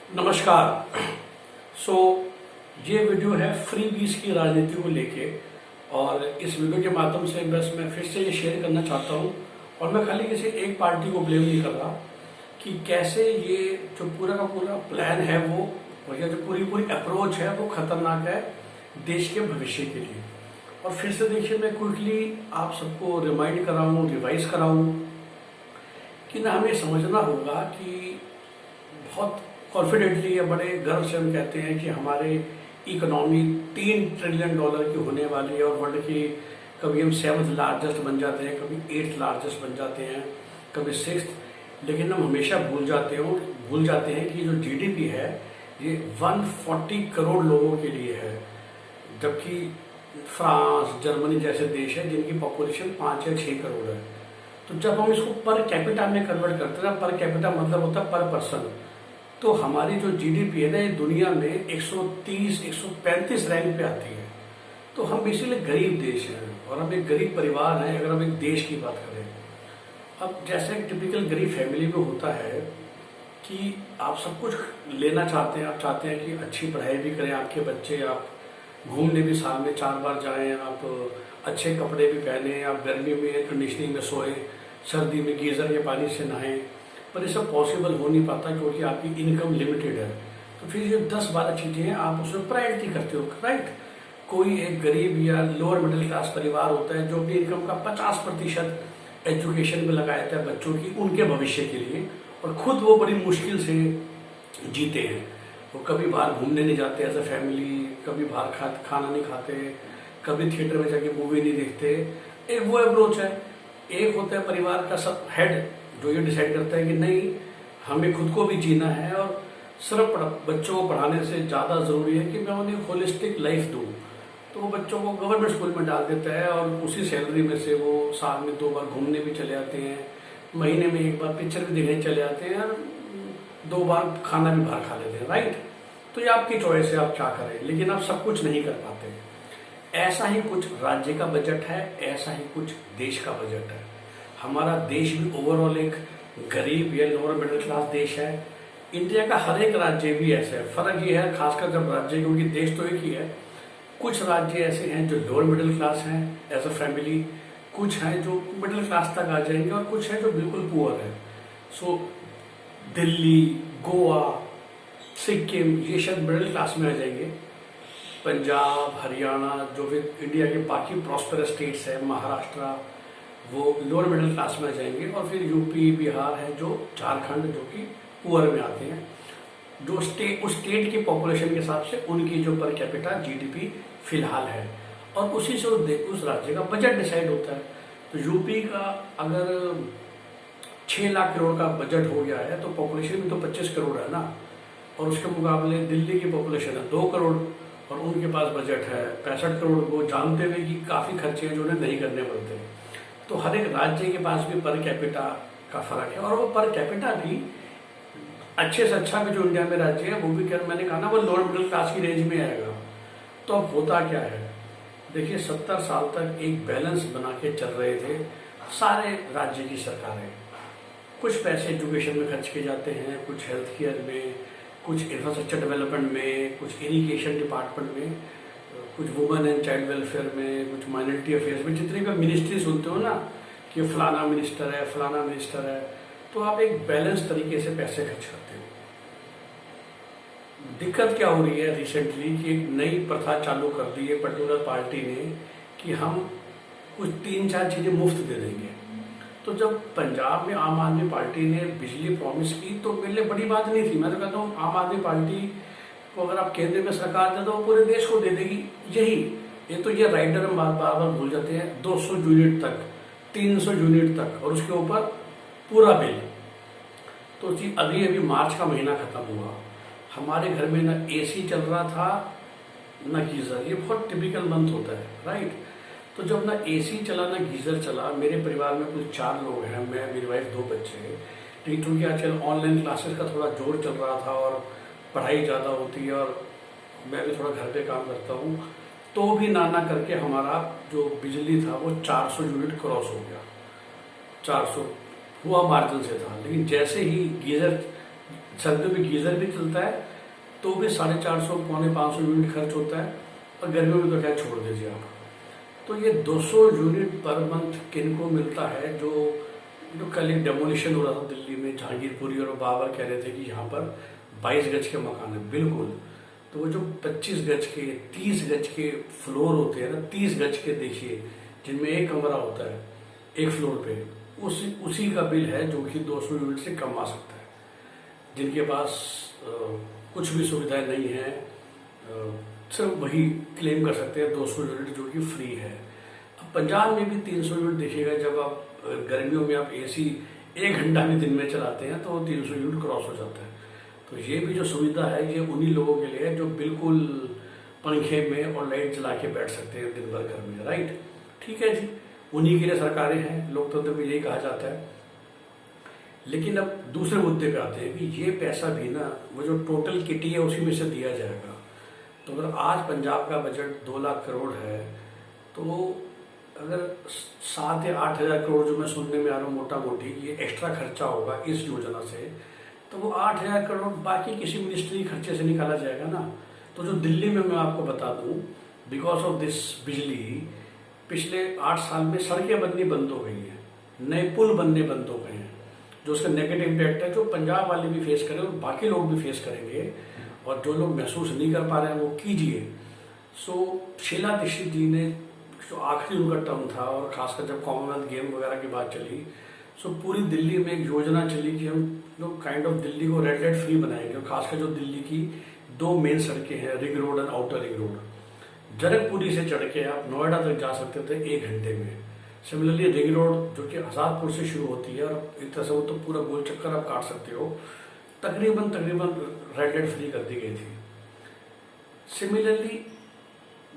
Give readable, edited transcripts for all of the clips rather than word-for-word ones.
नमस्कार। सो ये वीडियो है फ्री बीज की राजनीति को लेके और इस वीडियो के माध्यम से बस मैं फिर से ये शेयर करना चाहता हूँ और मैं खाली किसी एक पार्टी को ब्लेम नहीं कर रहा कि कैसे ये जो पूरा का पूरा प्लान है वो और ये जो पूरी अप्रोच है वो खतरनाक है देश के भविष्य के लिए। और फिर से देखिए, मैं क्विकली आप सबको रिमाइंड कराऊँ, रिवाइज कराऊँ कि ना हमें समझना होगा कि बहुत कॉन्फिडेंटली या बड़े गर्व से हम कहते हैं कि हमारे इकोनॉमी $3 ट्रिलियन की होने वाली है और वर्ल्ड की कभी हम 7th लार्जेस्ट बन जाते हैं, कभी 8th लार्जेस्ट बन जाते हैं, कभी 6th। लेकिन हम हमेशा भूल जाते हैं कि जो जीडीपी है ये 140 करोड़ लोगों के लिए है, जबकि फ्रांस, जर्मनी जैसे देश है जिनकी पॉपुलेशन 5 या 6 करोड़ है। तो जब हम इसको पर कैपिटा में कन्वर्ट करते हैं, पर कैपिटा मतलब होता है पर पर्सन, तो हमारी जो जीडीपी है ना ये दुनिया में 130-135 रैंक पे आती है। तो हम बेसिकली गरीब देश हैं और हम एक गरीब परिवार हैं अगर हम एक देश की बात करें। अब जैसे एक टिपिकल गरीब फैमिली में होता है कि आप सब कुछ लेना चाहते हैं, आप चाहते हैं कि अच्छी पढ़ाई भी करें आपके बच्चे, आप घूमने भी साल में 4 बार जाएं, आप अच्छे कपड़े भी पहने, आप गर्मी में एयर कंडीशनिंग में सोएं, सर्दी में गीजर के पानी से नहाएं। पर ये सब पॉसिबल हो नहीं पाता क्योंकि आपकी इनकम लिमिटेड है। तो फिर ये 10-12 चीजें हैं, आप उसमें प्रायोरिटी करते हो, राइट। कोई एक गरीब या लोअर मिडिल क्लास परिवार होता है जो अपनी इनकम का 50% एजुकेशन में लगा देता है बच्चों की, उनके भविष्य के लिए, और खुद वो बड़ी मुश्किल से जीते हैं। वो कभी बाहर घूमने नहीं जाते एज अ फैमिली, कभी बाहर खाना नहीं खाते, कभी थिएटर में जाके मूवी नहीं देखते। एक वो अप्रोच है। एक होता है परिवार का सब हेड जो ये डिसाइड करता है कि नहीं, हमें खुद को भी जीना है और सिर्फ बच्चों को पढ़ाने से ज़्यादा ज़रूरी है कि मैं उन्हें होलिस्टिक लाइफ दूँ। तो वो बच्चों को गवर्नमेंट स्कूल में डाल देता है और उसी सैलरी में से वो साल में 2 बार घूमने भी चले जाते हैं, महीने में 1 बार पिक्चर भी देखने चले जाते हैं और 2 बार खाना भी बाहर खा लेते हैं, राइट। तो ये आपकी चॉइस है, आप क्या करें, लेकिन आप सब कुछ नहीं कर पाते। ऐसा ही कुछ राज्य का बजट है, ऐसा ही कुछ देश का बजट है। हमारा देश भी ओवरऑल एक गरीब या लोअर मिडिल क्लास देश है। इंडिया का हर एक राज्य भी ऐसा है। फर्क ये है खासकर जब राज्य, क्योंकि देश तो एक ही है, कुछ राज्य ऐसे हैं जो लोअर मिडिल क्लास हैं एज अ फैमिली, कुछ हैं जो मिडिल क्लास तक आ जाएंगे और कुछ हैं जो बिल्कुल पुअर है। सो दिल्ली, गोवा, सिक्किम ये शायद मिडिल क्लास में आ जाएंगे। पंजाब, हरियाणा जो भी इंडिया के बाकी प्रॉस्पेरस स्टेट्स है, महाराष्ट्र, वो लोअर मिडिल क्लास में आ जाएंगे। और फिर यूपी, बिहार है, जो झारखंड जो कि पुअर में आते हैं, जो उस स्टेट की पॉपुलेशन के हिसाब से उनकी जो पर कैपिटा जीडीपी फिलहाल है, और उसी से उस राज्य का बजट डिसाइड होता है। तो यूपी का अगर 6 लाख करोड़ का बजट हो गया है तो पॉपुलेशन भी तो 25 करोड़ है ना, और उसके मुकाबले दिल्ली की पॉपुलेशन है 2 करोड़ और उनके पास बजट है 65 करोड़, वो जानते हुए कि काफ़ी खर्चे हैं जो उन्हें नहीं करने पड़ते। तो हर एक राज्य के पास भी पर कैपिटा का फर्क है, और वो पर कैपिटा भी अच्छे से अच्छा भी जो इंडिया में राज्य है वो भी, क्या मैंने कहा ना, वो लोअर मिडिल क्लास की रेंज में आएगा। तो अब होता क्या है, देखिए 70 साल तक एक बैलेंस बना के चल रहे थे सारे राज्य की सरकारें। कुछ पैसे एजुकेशन में खर्च किए जाते हैं, कुछ हेल्थ केयर में, कुछ इंफ्रास्ट्रक्चर डेवलपमेंट में, कुछ इरिगेशन डिपार्टमेंट में, कुछ वुमेन एंड चाइल्ड वेलफेयर में, कुछ माइनॉरिटी अफेयर्स में। जितनी भी मिनिस्ट्री सुनते हो ना कि फलाना मिनिस्टर है, फलाना मिनिस्टर है, तो आप एक बैलेंस तरीके से पैसे खर्च करते हो। दिक्कत क्या हो रही है रिसेंटली कि एक नई प्रथा चालू कर दी है पर्टिकुलर पार्टी ने कि हम कुछ 3-4 चीजें मुफ्त दे देंगे। तो जब पंजाब में आम आदमी पार्टी ने बिजली प्रॉमिस की तो मेरे लिए बड़ी बात नहीं थी। मैं तो कहता हूँ आम आदमी पार्टी को अगर आप केंद्र में सरकार दे दो वो पूरे देश को दे देगी। ये राइडर हम बार बार भूल जाते हैं, 200 यूनिट तक, 300 यूनिट तक, और उसके ऊपर पूरा बिल। तो जी अभी मार्च का महीना खत्म हुआ, हमारे घर में ना एसी चल रहा था ना गीजर। ये बहुत टिपिकल मंथ होता है, राइट। तो जब ना एसी चला ना गीजर चला, मेरे परिवार में कुल 4 लोग हैं, मैं, मेरी वाइफ, 2 बच्चे। लेकिन चूंकि आजकल ऑनलाइन क्लासेस का थोड़ा जोर चल रहा था और पढ़ाई ज़्यादा होती है और मैं भी थोड़ा घर पे काम करता हूँ, तो भी ना करके हमारा जो बिजली था वो 400 यूनिट क्रॉस हो गया। 400 हुआ मार्जिन से था, लेकिन जैसे ही गीजर सर्दियों में गीजर भी चलता है तो भी 450 पौने 500 यूनिट खर्च होता है, और गर्मियों में तो खैर छोड़ दीजिए आप। तो ये 200 यूनिट पर मंथ किनको मिलता है? जो जो कल एक डेमोलिशन हो रहा था दिल्ली में, जहांगीरपुरी और बाबर कह रहे थे कि यहाँ पर 22 गज के मकान है, बिल्कुल। तो वो जो 25 गज के 30 गज के फ्लोर होते हैं ना, 30 गज के देखिए, जिनमें एक कमरा होता है एक फ्लोर पे, उसी का बिल है जो कि 200 यूनिट से कम आ सकता है। जिनके पास कुछ भी सुविधाएं नहीं है, सिर्फ वही क्लेम कर सकते हैं 200 यूनिट जो कि फ्री है। अब पंजाब में भी 300 यूनिट देखिएगा, जब आप गर्मियों में आप एसी 1 घंटा भी दिन में चलाते हैं तो 300 यूनिट क्रॉस हो जाता है। तो ये भी जो सुविधा है ये उन्हीं लोगों के लिए है जो बिल्कुल पंखे में और लाइट जला के बैठ सकते हैं दिन भर घर में, राइट? ठीक है जी, उन्हीं के लिए सरकारें हैं, लोकतंत्र में यही कहा जाता है। लेकिन अब दूसरे मुद्दे पे आते हैं कि ये पैसा भी ना, वो जो टोटल किटी है उसी में से दिया जाएगा। तो अगर आज पंजाब का बजट 2 लाख करोड़ है, तो अगर 7 या 8 हजार करोड़ जो मैं सुनने में आ रहा हूँ मोटा मोटी ये एक्स्ट्रा खर्चा होगा इस योजना से, तो वो 8 हजार करोड़ बाकी किसी मिनिस्ट्री खर्चे से निकाला जाएगा ना। तो जो दिल्ली में मैं आपको बता दूं, बिकॉज ऑफ दिस बिजली पिछले 8 साल में सड़कें बननी बंद हो गई हैं, नए पुल बनने बंद हो गए हैं, जो उसका नेगेटिव इम्पैक्ट है जो पंजाब वाले भी फेस करें और बाकी लोग भी फेस करेंगे। और जो लोग महसूस नहीं कर पा रहे हैं वो कीजिए। सो शीला दीक्षित जी ने जो आखिरी उनका टर्म था, और खासकर जब कॉमनवेल्थ गेम वगैरह की बात चली, सो पूरी दिल्ली में एक योजना चली कि हम लोग काइंड ऑफ दिल्ली को रेड लाइट फ्री बनाएंगे। और खासकर जो दिल्ली की 2 मेन सड़कें हैं, ring road and outer ring road, Janakpuri से चढ़ के आप नोएडा तक जा सकते थे 1 घंटे में। सिमिलरली रिंग रोड जो कि आजादपुर से शुरू होती है और एक तरह से वो तो पूरा गोल चक्कर आप काट सकते हो, तकरीबन रेड लाइट फ्री कर दी गई थी। सिमिलरली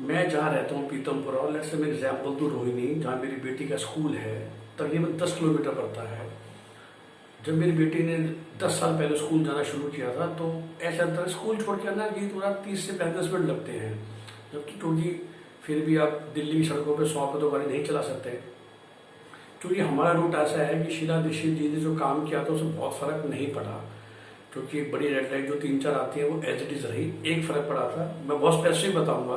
मैं जहाँ रहता हूँ पीतमपुरा, और लेट्स से मैं एग्जाम्पल दूँ रोहिणी, जहाँ मेरी बेटी का स्कूल है, तकरीबन 10 किलोमीटर पड़ता है। जब मेरी बेटी ने 10 साल पहले स्कूल जाना शुरू किया था तो ऐसा था स्कूल छोड़ के आना कि थोड़ा 30 से 35 मिनट लगते हैं, जबकि क्योंकि फिर भी आप दिल्ली की सड़कों पे 100 पे तो गाड़ी नहीं चला सकते। क्योंकि हमारा रूट ऐसा है कि शीला दीक्षित जी ने जो काम किया था उसमें बहुत फर्क नहीं पड़ा, क्योंकि एक बड़ी रेड लाइट जो 3-4 आती है वो एज इट इज रही। एक फर्क पड़ा था, मैं बहुत स्पेसिफिक बताऊंगा,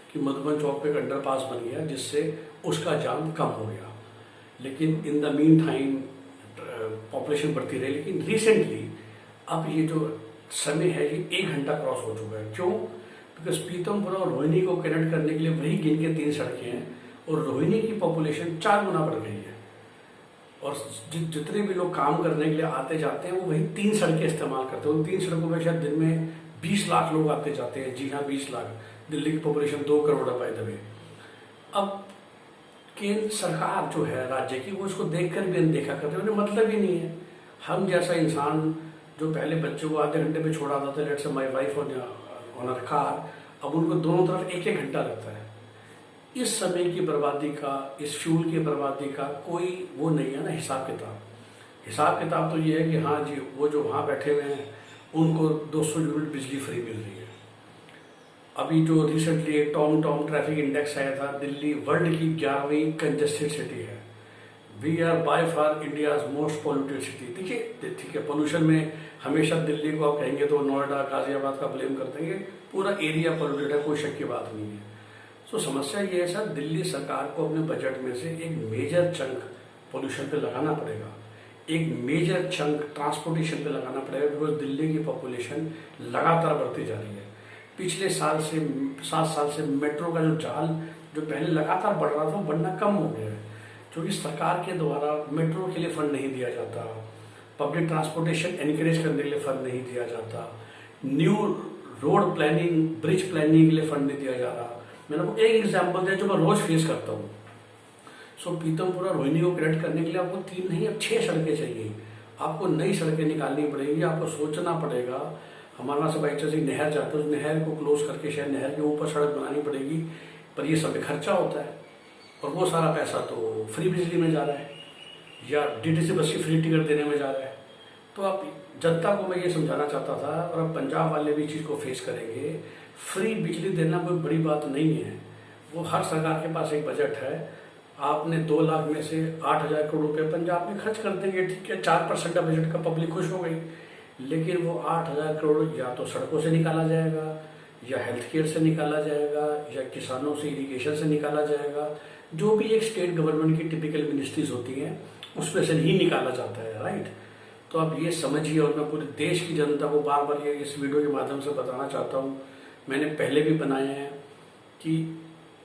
कि मधुबन चौक पे एक अंडरपास बन गया जिससे उसका जाम कम हो गया। लेकिन in the mean time population बढ़ती रही। लेकिन रिसेंटली अब ये जो समय है ये 1 घंटा क्रॉस हो चुका है। क्यों? बिकॉज पीतमपुरा और रोहिणी को कनेक्ट करने के लिए वही गिन के 3 सड़कें हैं, और रोहिणी की पॉपुलेशन 4 गुना बढ़ गई है। और जितने भी लोग काम करने के लिए आते जाते हैं वो वही 3 सड़कें इस्तेमाल करते हैं। उन 3 सड़कों में शायद दिन में 20 लाख लोग आते जाते हैं। जी हाँ, 20 लाख। दिल्ली की पॉपुलेशन 2 करोड़ है बाय द वे। अब केंद्र सरकार जो है राज्य की, वो इसको देखकर भी अनदेखा करते हैं, उन्हें मतलब ही नहीं है। हम जैसा इंसान जो पहले बच्चों को आधे घंटे में छोड़ा था, let's say my wife on a car, अब उनको दोनों तरफ 1-1 घंटा लगता है। इस समय की बर्बादी का, इस फ्यूल की बर्बादी का कोई वो नहीं है ना हिसाब किताब। हिसाब किताब तो ये है कि हाँ जी, वो जो वहाँ बैठे हुए हैं उनको 200 यूनिट बिजली फ्री मिल रही है। अभी जो रिसेंटली एक टॉम ट्रैफिक इंडेक्स आया था, दिल्ली वर्ल्ड की 11वीं कंजेस्टेड सिटी है। We are by far India's most polluted city. देखिए ठीक है, पोल्यूशन में हमेशा दिल्ली को आप कहेंगे तो नोएडा गाजियाबाद का ब्लेम कर देंगे, पूरा एरिया पोल्यूटेड है, कोई शक की बात नहीं है। तो समस्या ये है सर, दिल्ली सरकार को अपने बजट में से एक मेजर चंक पोल्यूशन पे लगाना पड़ेगा, एक मेजर चंक ट्रांसपोर्टेशन पे लगाना पड़ेगा, बिकॉज दिल्ली की पॉपुलेशन लगातार बढ़ती जा रही है। पिछले 7 साल से मेट्रो का जो जाल जो पहले लगातार बढ़ रहा था वो बढ़ना कम हो गया है, क्योंकि सरकार के द्वारा मेट्रो के लिए फंड नहीं दिया जाता, पब्लिक ट्रांसपोर्टेशन एनकरेज करने के लिए फंड नहीं दिया जाता, new road planning, bridge planning के लिए फंड नहीं दिया जा रहा। मैंने आपको एक एग्जाम्पल दिया जो मैं रोज फेस करता हूँ। सो पीतमपुरा रोहिणी को कनेक्ट करने के लिए आपको 3 नहीं अब 6 सड़कें चाहिए। आपको नई सड़कें निकालनी पड़ेगी, आपको सोचना पड़ेगा। हमारे वहाँ से बाई चांस एक नहर जाता है, उस नहर को क्लोज करके शायद नहर के ऊपर सड़क बनानी पड़ेगी, पर ये सब खर्चा होता है, और वो सारा पैसा तो फ्री बिजली में जा रहा है या डीटीसी बस की फ्री टिकट देने में जा रहा है। तो आप जनता को मैं ये समझाना चाहता था, और अब पंजाब वाले भी चीज़ को फेस करेंगे। फ्री बिजली देना कोई बड़ी बात नहीं है, वो हर सरकार के पास एक बजट है। आपने 2 लाख में से 8 हजार करोड़ रुपये पंजाब में खर्च कर देंगे, ठीक है, 4% बजट का, पब्लिक खुश हो गई। लेकिन वो 8,000 करोड़ या तो सड़कों से निकाला जाएगा, या हेल्थ केयर से निकाला जाएगा, या किसानों से इरिगेशन से निकाला जाएगा। जो भी एक स्टेट गवर्नमेंट की टिपिकल मिनिस्ट्रीज होती हैं उसमें से ही निकाला जाता है, राइट। तो आप ये समझिए, और मैं पूरे देश की जनता को बार बार ये इस वीडियो के माध्यम से बताना चाहता हूँ, मैंने पहले भी बनाए हैं, कि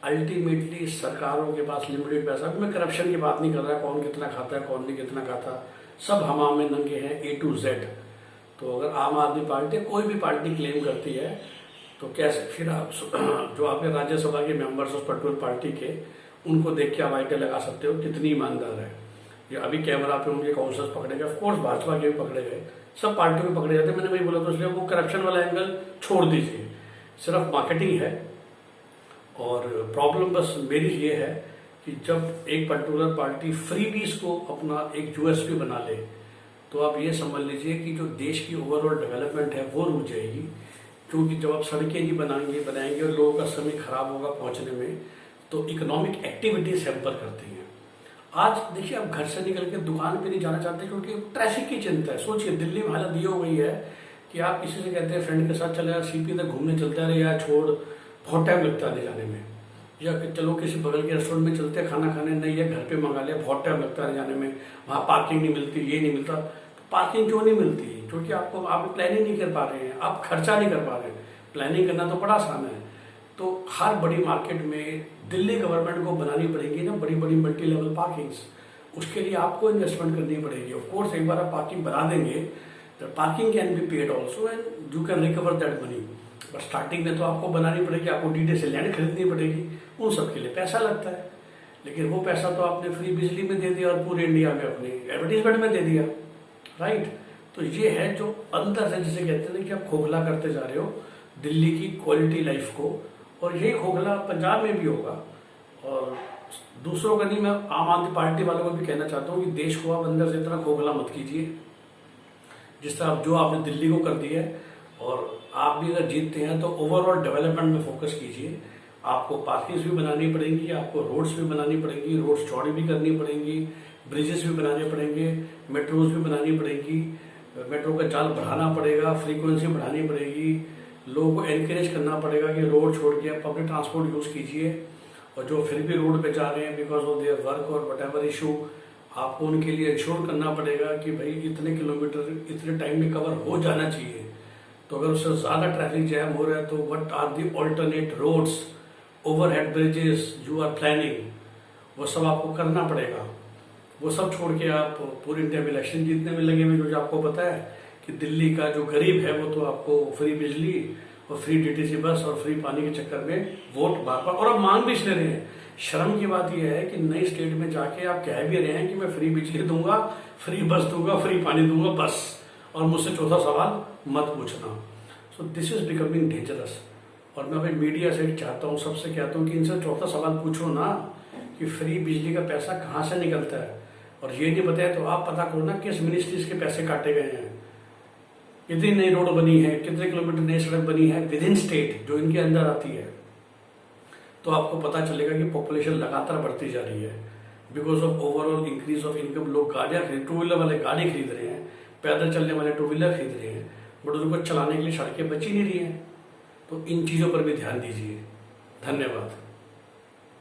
अल्टीमेटली सरकारों के पास लिमिटेड पैसा। मैं करप्शन की बात नहीं कर रहा, कौन कितना खाता है कौन नहीं कितना खाता, सब हमाम में नंगे हैं A to Z। तो अगर आम आदमी पार्टी, कोई भी पार्टी क्लेम करती है, तो कैसे फिर आप जो आपके राज्यसभा के मेंबर्स उस पर्टिकुलर पार्टी के, उनको देख के आप आइडिया लगा सकते हो कितनी ईमानदार है। ये अभी कैमरा पे उनके काउंसलर्स पकड़े गए, ऑफकोर्स भाजपा के भी पकड़े गए, सब पार्टियों में पकड़े जाते। मैंने वही बोला, तो इसलिए वो करप्शन वाला एंगल छोड़ दीजिए, सिर्फ मार्केटिंग है। और प्रॉब्लम बस मेरी ये है कि जब एक पर्टिकुलर पार्टी फ्रीबीज को अपना एक यूएसपी बना ले, तो आप ये समझ लीजिए कि जो देश की ओवरऑल डेवलपमेंट है वो रुक जाएगी। क्योंकि जब आप सड़कें नहीं बनाएंगे और लोगों का समय खराब होगा पहुंचने में, तो इकोनॉमिक एक्टिविटीज हैम्पर करती हैं। आज देखिए, आप घर से निकल के दुकान पे नहीं जाना चाहते क्योंकि ट्रैफिक की चिंता है। सोचिए, दिल्ली में हालत ये हो गई है कि आप किसी से कहते हैं फ्रेंड के साथ चले यार CP तक घूमने चलते रहे, यार छोड़ बहुत टाइम लगता है जाने में, या चलो किसी बगल के रेस्टोरेंट में चलते हैं खाना खाने, नहीं है घर पे मंगा लिया, बहुत टाइम लगता है जाने में, वहाँ पार्किंग नहीं मिलती, ये नहीं मिलता। तो पार्किंग क्यों नहीं मिलती? क्योंकि आप प्लानिंग नहीं कर पा रहे हैं, आप खर्चा नहीं कर पा रहे हैं। प्लानिंग करना तो बड़ा आसान है। तो हर बड़ी मार्केट में दिल्ली गवर्नमेंट को बनानी पड़ेगी ना बड़ी बड़ी मल्टी लेवल पार्किंग्स, उसके लिए आपको इन्वेस्टमेंट करनी पड़ेगी। ऑफ कोर्स एक बार आप पार्किंग बना देंगे, the parking can be paid also and you can recover that money. But starting में तो आपको बनानी पड़ेगी, आपको डीडे से लैंड खरीदनी पड़ेगी, उन सब के लिए पैसा लगता है। लेकिन वो पैसा तो आपने फ्री बिजली में दे दिया और पूरे इंडिया में अपनी एडवर्टीजमेंट में दे दिया, राइट। तो ये है जो अंदर से जिसे कहते हैं कि आप खोखला करते जा रहे हो दिल्ली की क्वालिटी लाइफ को, और यही खोखला पंजाब में भी होगा। और दूसरों का नहीं, मैं आम आदमी पार्टी वालों को भी कहना चाहता हूँ कि देश को आप अंदर से इतना खोखला मत कीजिए जिस तरह जो आपने दिल्ली को कर दिया है। और आप भी अगर जीतते हैं तो ओवरऑल डेवलपमेंट में फोकस कीजिए। आपको पार्किंग्स भी बनानी पड़ेंगी, आपको रोड्स भी बनानी पड़ेंगी, रोड्स चौड़ी भी करनी पड़ेंगी, ब्रिजेस भी बनाने पड़ेंगे, मेट्रोज भी बनानी पड़ेंगी, मेट्रो का जाल बढ़ाना पड़ेगा, फ्रीक्वेंसी बढ़ानी पड़ेगी, लोगों को एनकरेज करना पड़ेगा कि रोड छोड़ के पब्लिक ट्रांसपोर्ट यूज कीजिए। और जो फिर भी रोड पे जा रहे हैं बिकॉज ऑफ देयर वर्क और वट एवर इशू, आपको उनके लिए इंश्योर करना पड़ेगा कि भाई इतने किलोमीटर इतने टाइम में कवर हो जाना चाहिए। तो अगर उससे ज़्यादा ट्रैफिक जैम हो रहा है तो what are the alternate roads, overhead bridges you are planning, वो सब आपको करना पड़ेगा। वो सब छोड़ के आप पूरी इंडिया में इलेक्शन जीतने में लगे हुए, जो आपको पता है कि दिल्ली का जो गरीब है वो तो आपको फ्री बिजली और फ्री DTC बस और फ्री पानी के चक्कर में वोट बार बार, और अब मांग भी इसलिए रहे हैं। शर्म की बात यह है कि नई स्टेट में जाके आप कह भी रहे हैं कि मैं फ्री बिजली दूंगा, फ्री बस दूंगा, फ्री पानी दूंगा, बस, और मुझसे चौथा सवाल मत पूछना। So this is becoming dangerous. और मैं भाई मीडिया से चाहता हूँ, सबसे कहता हूँ कि इनसे चौथा सवाल पूछो ना कि फ्री बिजली का पैसा कहाँ से निकलता है। और ये नहीं बताया तो आप पता करो ना किस मिनिस्ट्रीज के पैसे काटे गए हैं, कितनी नई रोड बनी है, कितने किलोमीटर नई सड़क बनी है विद इन स्टेट जो इनके अंदर आती है। तो आपको पता चलेगा कि पॉपुलेशन लगातार बढ़ती जा रही है because of overall increase of income. लोग गाड़ियां खरीद, टू व्हीलर वाले गाड़ी खरीद रहे हैं, पैदल चलने वाले टू व्हीलर खरीद रहे हैं, बट उनको चलाने के लिए सड़कें बची नहीं रही हैं। तो इन चीज़ों पर भी ध्यान दीजिए। धन्यवाद।